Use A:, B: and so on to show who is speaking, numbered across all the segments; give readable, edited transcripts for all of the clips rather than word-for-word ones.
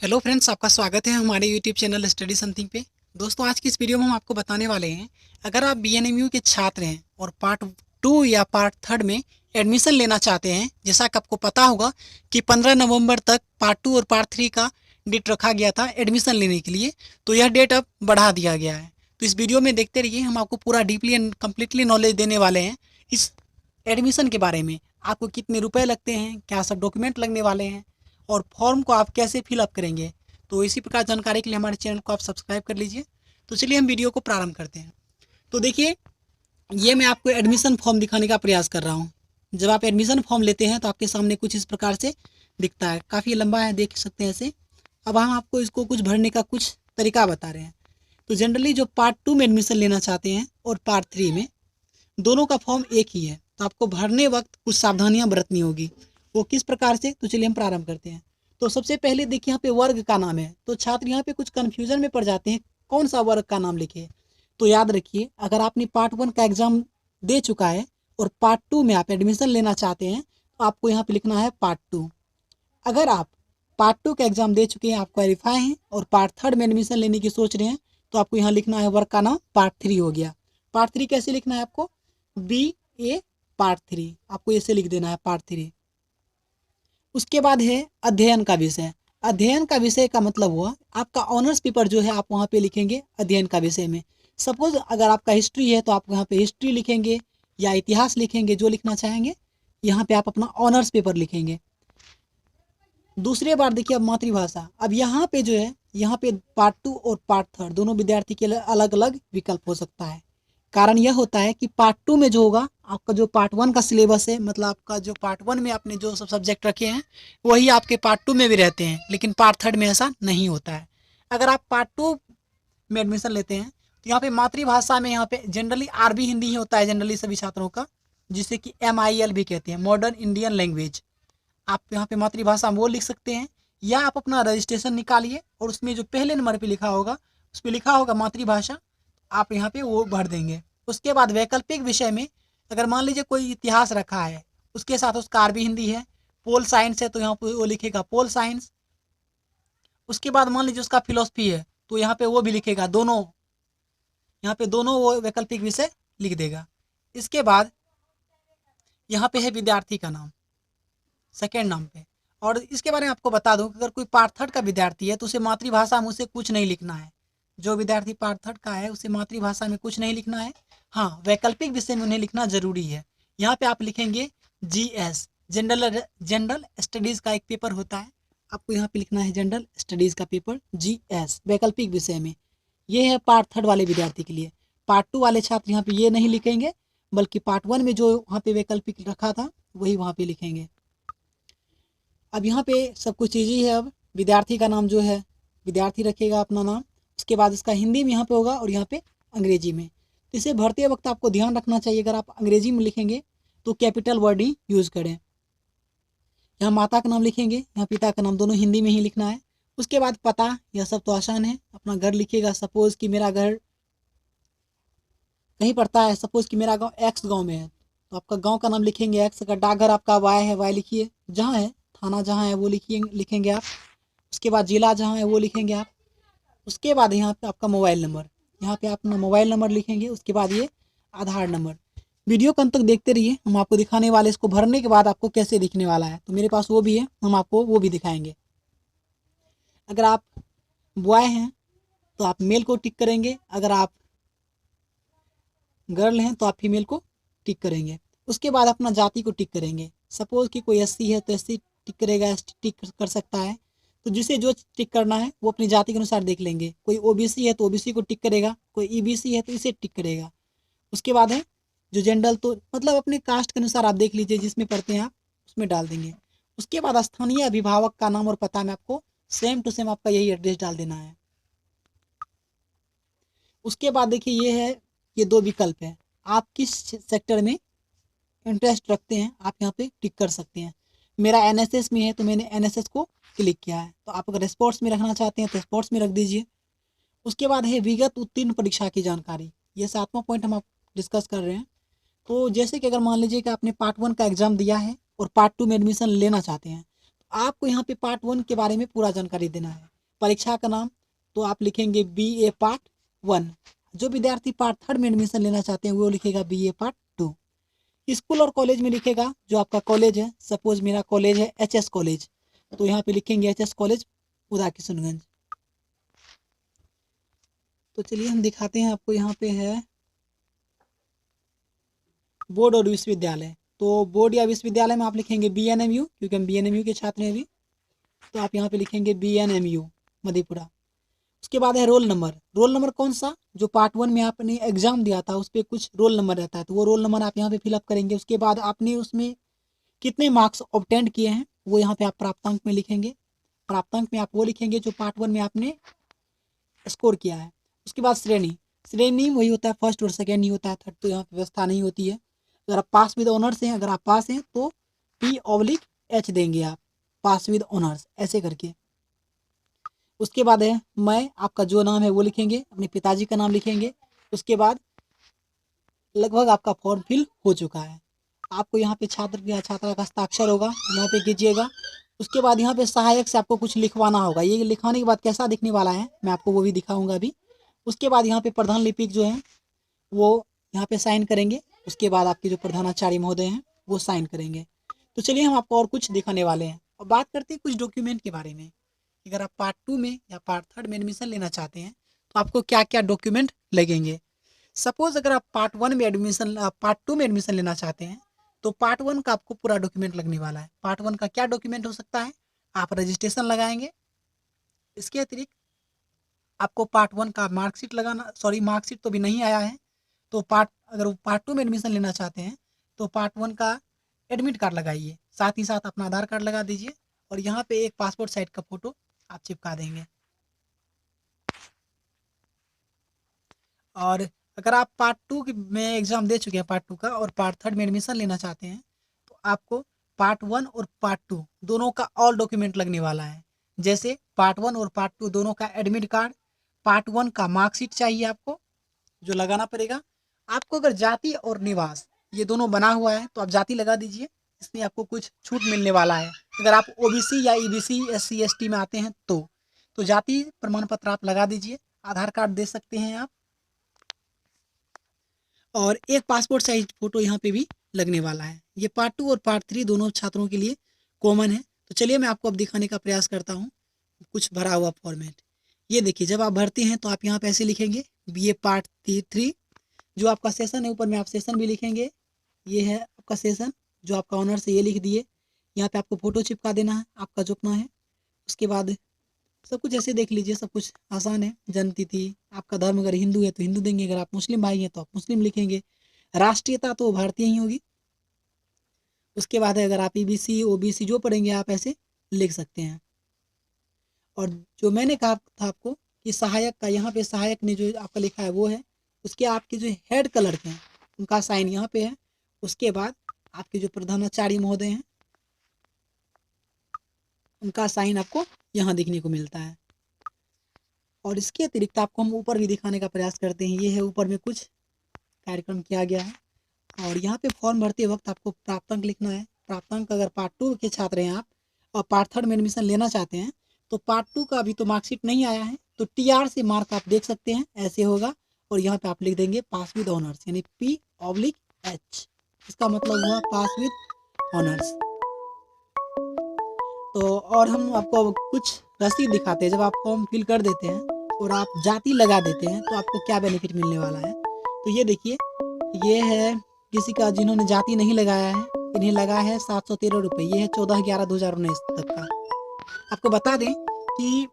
A: Hello friends, आपका स्वागत है हमारे यूट्यूब चैनल स्टडी समथिंग पे। दोस्तों, आज की इस वीडियो में हम आपको बताने वाले हैं, अगर आप बीएनएमयू के छात्र हैं और पार्ट 2 या पार्ट 3 में एडमिशन लेना चाहते हैं। जैसा कि आपको पता होगा कि 15 नवंबर तक पार्ट 2 और पार्ट 3 का डेट रखा गया था एडमिशन लेने के लिए, तो यह डेट अब बढ़ा दिया गया है। तो इस वीडियो में देखते रहिए, हम आपको पूरा डीपली एंड कम्प्लीटली नॉलेज देने वाले हैं इस एडमिशन के बारे में। आपको कितने रुपए लगते हैं, क्या सब डॉक्यूमेंट लगने वाले हैं और फॉर्म को आप कैसे फिलअप करेंगे। तो इसी प्रकार जानकारी के लिए हमारे चैनल को आप सब्सक्राइब कर लीजिए। तो चलिए हम वीडियो को प्रारंभ करते हैं। तो देखिए, ये मैं आपको एडमिशन फॉर्म दिखाने का प्रयास कर रहा हूँ। जब आप एडमिशन फॉर्म लेते हैं तो आपके सामने कुछ इस प्रकार से दिखता है, काफ़ी लंबा है, देख सकते हैं ऐसे। अब हम आपको इसको कुछ भरने का कुछ तरीका बता रहे हैं। तो जनरली जो पार्ट 2 में एडमिशन लेना चाहते हैं और पार्ट 3 में, दोनों का फॉर्म एक ही है। तो आपको भरने वक्त कुछ सावधानियां बरतनी होगी। वो किस प्रकार से, तो चलिए हम प्रारंभ करते हैं। तो सबसे पहले देखिए, यहाँ पे वर्ग का नाम है, तो छात्र यहाँ पे कुछ कन्फ्यूजन में पड़ जाते हैं, कौन सा वर्ग का नाम लिखे। तो याद रखिए, अगर आपने पार्ट 1 का एग्जाम दे चुका है और पार्ट 2 में आप एडमिशन लेना चाहते हैं, तो आपको यहाँ पे लिखना है पार्ट 2। अगर आप पार्ट 2 का एग्जाम दे चुके हैं, आप क्वालिफाई हैं और पार्ट 3 में एडमिशन लेने की सोच रहे हैं, तो आपको यहाँ लिखना है वर्ग का नाम पार्ट 3 हो गया। पार्ट 3 कैसे लिखना है आपको, BA पार्ट 3, आपको ऐसे लिख देना है पार्ट 3। उसके बाद है अध्ययन का विषय। अध्ययन का विषय का मतलब हुआ आपका ऑनर्स पेपर जो है, आप वहाँ पे लिखेंगे अध्ययन का विषय में। सपोज अगर आपका हिस्ट्री है तो आप यहाँ पे हिस्ट्री लिखेंगे या इतिहास लिखेंगे, जो लिखना चाहेंगे। यहाँ पे आप अपना ऑनर्स पेपर लिखेंगे। दूसरे बार देखिए, अब मातृभाषा। अब यहाँ पे जो है, यहाँ पे पार्ट 2 और पार्ट 3 दोनों विद्यार्थी के लिए अलग अलग विकल्प हो सकता है। कारण यह होता है कि पार्ट 2 में जो होगा, आपका जो पार्ट 1 का सिलेबस है, मतलब आपका जो पार्ट 1 में आपने जो सब सब्जेक्ट रखे हैं, वही आपके पार्ट 2 में भी रहते हैं, लेकिन पार्ट 3 में ऐसा नहीं होता है। अगर आप पार्ट 2 में एडमिशन लेते हैं तो यहाँ पे मातृभाषा में, यहाँ पे जनरली आरबी हिंदी ही होता है जनरली सभी छात्रों का, जिसे कि MIL भी कहते हैं, मॉडर्न इंडियन लैंग्वेज। आप यहाँ पे मातृभाषा वो लिख सकते हैं, या आप अपना रजिस्ट्रेशन निकालिए और उसमें जो पहले नंबर पे लिखा होगा, उस पर लिखा होगा मातृभाषा, आप यहाँ पे वो भर देंगे। उसके बाद वैकल्पिक विषय में, अगर मान लीजिए कोई इतिहास रखा है, उसके साथ उसका आरबी हिंदी है, पोल साइंस है, तो यहाँ पे वो लिखेगा पोल साइंस। उसके बाद मान लीजिए उसका फिलोसफी है, तो यहाँ पे वो भी लिखेगा दोनों, यहाँ पे दोनों वो वैकल्पिक विषय लिख देगा। इसके बाद यहाँ पे है विद्यार्थी का नाम सेकेंड नाम पे। और इसके बारे में आपको बता दूं कि अगर कोई पार्ट 3 का विद्यार्थी है तो उसे मातृभाषा में उसे कुछ नहीं लिखना है। जो विद्यार्थी पार्ट 3 का है उसे मातृभाषा में कुछ नहीं लिखना है। हाँ, वैकल्पिक विषय में उन्हें लिखना जरूरी है। यहाँ पे आप लिखेंगे GS, जनरल स्टडीज का एक पेपर होता है, आपको यहाँ पे लिखना है जनरल स्टडीज का पेपर GS वैकल्पिक विषय में। ये है पार्ट 3 वाले विद्यार्थी के लिए। पार्ट 2 वाले छात्र यहाँ पे ये नहीं लिखेंगे, बल्कि पार्ट 1 में जो वहाँ पे वैकल्पिक रखा था वही वहाँ पे लिखेंगे। अब यहाँ पे सब कुछ ईजी है। अब विद्यार्थी का नाम जो है, विद्यार्थी रखेगा अपना नाम, उसके बाद इसका हिंदी में यहाँ पे होगा और यहाँ पे अंग्रेजी में। तो इसे भरते वक्त आपको ध्यान रखना चाहिए, अगर आप अंग्रेजी में लिखेंगे तो कैपिटल वर्ड ही यूज़ करें। यहाँ माता का नाम लिखेंगे, यहाँ पिता का नाम, दोनों हिंदी में ही लिखना है। उसके बाद पता, यह सब तो आसान है, अपना घर लिखिएगा। सपोज़ कि मेरा घर कहीं पड़ता है, सपोज़ कि मेरा गाँव X गाँव में है, तो आपका गाँव का नाम लिखेंगे X। अगर डाकघर आपका Y है, Y लिखिए जहाँ है, थाना जहाँ है वो लिखेंगे आप। उसके बाद जिला जहाँ है वो लिखेंगे आप। उसके बाद यहाँ पे आपका मोबाइल नंबर, यहाँ पे आप अपना मोबाइल नंबर लिखेंगे। उसके बाद ये आधार नंबर। वीडियो को अंत तक देखते रहिए, हम आपको दिखाने वाले इसको भरने के बाद आपको कैसे दिखने वाला है। तो मेरे पास वो भी है, हम आपको वो भी दिखाएंगे। अगर आप बॉय हैं तो आप मेल को टिक करेंगे, अगर आप गर्ल हैं तो आप फीमेल को टिक करेंगे। उसके बाद अपना जाति को टिक करेंगे। सपोज कि कोई SC है तो SC टिक करेगा, ST टिक कर सकता है। तो जिसे जो टिक करना है वो अपनी जाति के अनुसार देख लेंगे। कोई OBC है तो OBC को टिक करेगा, कोई EBC है तो इसे टिक करेगा। उसके बाद है जो जनरल, तो मतलब अपने कास्ट के अनुसार आप देख लीजिए, जिसमें पढ़ते हैं आप उसमें डाल देंगे। उसके बाद स्थानीय अभिभावक का नाम और पता में आपको सेम टू सेम आपका यही एड्रेस डाल देना है। उसके बाद देखिए, ये है, ये दो विकल्प है, आप किस सेक्टर में इंटरेस्ट रखते हैं आप यहाँ पे टिक कर सकते हैं। मेरा NSS में है तो मैंने NSS को क्लिक किया है। तो आप अगर स्पोर्ट्स में रखना चाहते हैं तो स्पोर्ट्स में रख दीजिए। उसके बाद है विगत उत्तीर्ण परीक्षा की जानकारी। ये 7वां पॉइंट हम आप डिस्कस कर रहे हैं। तो जैसे कि अगर मान लीजिए कि आपने पार्ट 1 का एग्जाम दिया है और पार्ट 2 में एडमिशन लेना चाहते हैं, तो आपको यहाँ पे पार्ट 1 के बारे में पूरा जानकारी देना है। परीक्षा का नाम तो आप लिखेंगे BA पार्ट 1। जो विद्यार्थी पार्ट 3 में एडमिशन लेना चाहते हैं वो लिखेगा BA पार्ट 2। स्कूल और कॉलेज में लिखेगा जो आपका कॉलेज है। सपोज मेरा कॉलेज है HS कॉलेज, तो यहाँ पे लिखेंगे HS कॉलेज उदा किशनगंज। तो चलिए हम दिखाते हैं आपको। यहाँ पे है बोर्ड और विश्वविद्यालय, तो बोर्ड या विश्वविद्यालय में आप लिखेंगे BNMU, क्योंकि हम BNMU के छात्र हैं अभी, तो आप यहाँ पे लिखेंगे BNMU मधेपुरा। उसके बाद है रोल नंबर। रोल नंबर कौन सा? जो पार्ट 1 में आपने एग्जाम दिया था उस पर कुछ रोल नंबर रहता है, तो वो रोल नंबर आप यहाँ पे फिलअप करेंगे। उसके बाद आपने उसमें कितने मार्क्स ऑब्टेंड किए हैं वो यहाँ पे आप प्राप्तांक में लिखेंगे। प्राप्तांक में आप वो लिखेंगे जो पार्ट 1 में आपने स्कोर किया है। उसके बाद श्रेणी, श्रेणी वही होता है, फर्स्ट और सेकेंड नहीं होता है, थर्ड तो यहाँ पे व्यवस्था नहीं होती है। अगर आप पास विद ऑनर्स हैं, अगर आप पास हैं तो P/H देंगे आप, पास विद ऑनर्स ऐसे करके। उसके बाद है मैं, आपका जो नाम है वो लिखेंगे, अपने पिताजी का नाम लिखेंगे। उसके बाद लगभग आपका फॉर्म फिल हो चुका है। आपको यहाँ पे छात्र या छात्रा का हस्ताक्षर होगा, यहाँ पे कीजिएगा। उसके बाद यहाँ पे सहायक से आपको कुछ लिखवाना होगा। ये लिखवाने के बाद कैसा दिखने वाला है मैं आपको वो भी दिखाऊंगा अभी। उसके बाद यहाँ पे प्रधान लिपिक जो है वो यहाँ पे साइन करेंगे। उसके बाद आपके जो प्रधानाचार्य महोदय हैं वो साइन करेंगे। तो चलिए हम आपको और कुछ दिखाने वाले हैं और बात करते हैं कुछ डॉक्यूमेंट के बारे में। अगर आप पार्ट 2 में या पार्ट 3 में एडमिशन लेना चाहते हैं तो आपको क्या क्या डॉक्यूमेंट लगेंगे। सपोज अगर आप पार्ट 1 में एडमिशन पार्ट 2 में एडमिशन लेना चाहते हैं तो पार्ट 1 का आपको पूरा डॉक्यूमेंट लगने वाला है। पार्ट 1 का क्या डॉक्यूमेंट हो सकता है? आप रजिस्ट्रेशन लगाएंगे। इसके अतिरिक्त आपको पार्ट 1 का मार्कशीट लगाना, सॉरी मार्कशीट तो भी नहीं आया है, तो अगर पार्ट 2 में एडमिशन लेना चाहते हैं तो पार्ट 1 का एडमिट कार्ड लगाइए, साथ ही साथ अपना आधार कार्ड लगा दीजिए और यहाँ पे एक पासपोर्ट साइज का फोटो आप चिपका देंगे। और अगर आप पार्ट 2 में एग्जाम दे चुके हैं पार्ट 2 का और पार्ट 3 में एडमिशन लेना चाहते हैं तो आपको पार्ट 1 और पार्ट 2 दोनों का ऑल डॉक्यूमेंट लगने वाला है। जैसे पार्ट 1 और पार्ट 2 दोनों का एडमिट कार्ड, पार्ट 1 का मार्कशीट चाहिए आपको जो लगाना पड़ेगा। आपको अगर जाति और निवास ये दोनों बना हुआ है तो आप जाति लगा दीजिए, इसमें आपको कुछ छूट मिलने वाला है। अगर आप OBC या EBC SC ST में आते हैं तो जाति प्रमाण पत्र आप लगा दीजिए, आधार कार्ड दे सकते हैं आप, और एक पासपोर्ट साइज फोटो यहाँ पे भी लगने वाला है। ये पार्ट 2 और पार्ट 3 दोनों छात्रों के लिए कॉमन है। तो चलिए मैं आपको अब दिखाने का प्रयास करता हूँ कुछ भरा हुआ फॉर्मेट। ये देखिए, जब आप भरते हैं तो आप यहाँ पे ऐसे लिखेंगे BA पार्ट 3। जो आपका सेशन है ऊपर में आप सेशन भी लिखेंगे। ये है आपका सेशन, जो आपका ऑनर से ये लिख दिए। यहाँ पे आपको फोटो चिपका देना है आपका जो अपना है। उसके बाद सब कुछ ऐसे देख लीजिए, सब कुछ आसान है। जन्म तिथि, आपका धर्म अगर हिंदू है तो हिंदू देंगे, अगर आप मुस्लिम भाई हैं तो आप मुस्लिम लिखेंगे। राष्ट्रीयता तो भारतीय ही होगी। उसके बाद है अगर आप EBC OBC जो पढ़ेंगे आप ऐसे लिख सकते हैं। और जो मैंने कहा था आपको कि सहायक का, यहाँ पे सहायक ने जो आपका लिखा है वो है, उसके आपके जो हेड क्लर्क हैं उनका साइन यहाँ पे है। उसके बाद आपके जो प्रधानाचार्य महोदय हैं उनका साइन आपको यहाँ दिखने को मिलता है। और इसके अतिरिक्त आपको हम ऊपर भी दिखाने का प्रयास करते हैं। ये है ऊपर में कुछ कार्यक्रम किया गया है। और यहाँ पे फॉर्म भरते वक्त आपको प्राप्तांक लिखना है। प्राप्तांक अगर पार्ट 2 के छात्र हैं आप और पार्ट 3 में एडमिशन लेना चाहते हैं तो पार्ट 2 का अभी तो मार्कशीट नहीं आया है, तो TR से मार्क आप देख सकते हैं, ऐसे होगा। और यहाँ पे आप लिख देंगे पास विद ऑनर्स, यानी P/H। इसका मतलब हुआ पास विद ऑनर्स। तो और हम आपको कुछ रसीद दिखाते हैं। जब आप फॉर्म फिल कर देते हैं और आप जाति लगा देते हैं तो आपको क्या बेनिफिट मिलने वाला है। तो ये देखिए, ये है किसी का जिन्होंने जाति नहीं लगाया है, इन्हें लगा है 713 रुपये। ये है 14/11/2019 तक का। आपको बता दें कि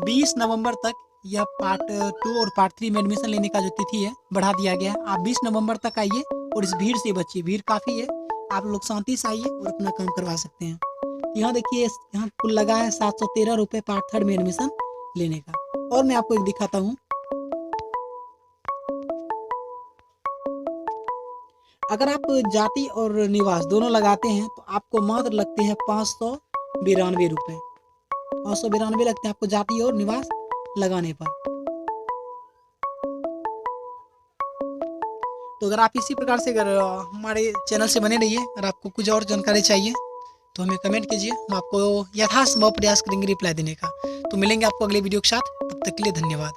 A: 20 नवंबर तक यह पार्ट 2 और पार्ट 3 में एडमिशन लेने का जो तिथि है बढ़ा दिया गया है। आप 20 नवंबर तक आइए और इस भीड़ से बचिए, भीड़ काफ़ी है। आप लोग शांति से आइए और अपना काम करवा सकते हैं। यहाँ देखिए, यहाँ कुल लगा है 713 रुपये पार्ट 3 में एडमिशन लेने का। और मैं आपको एक दिखाता हूँ। अगर आप जाति और निवास दोनों लगाते हैं तो आपको मात्र लगते हैं 592 रुपये। 592 लगते हैं आपको जाति और निवास लगाने पर। तो अगर आप इसी प्रकार से अगर हमारे चैनल से बने रहिए, अगर आपको कुछ और जानकारी चाहिए तो हमें कमेंट कीजिए, हम आपको यथासंभव प्रयास करेंगे रिप्लाई देने का। तो मिलेंगे आपको अगले वीडियो के साथ, तब तक के लिए धन्यवाद।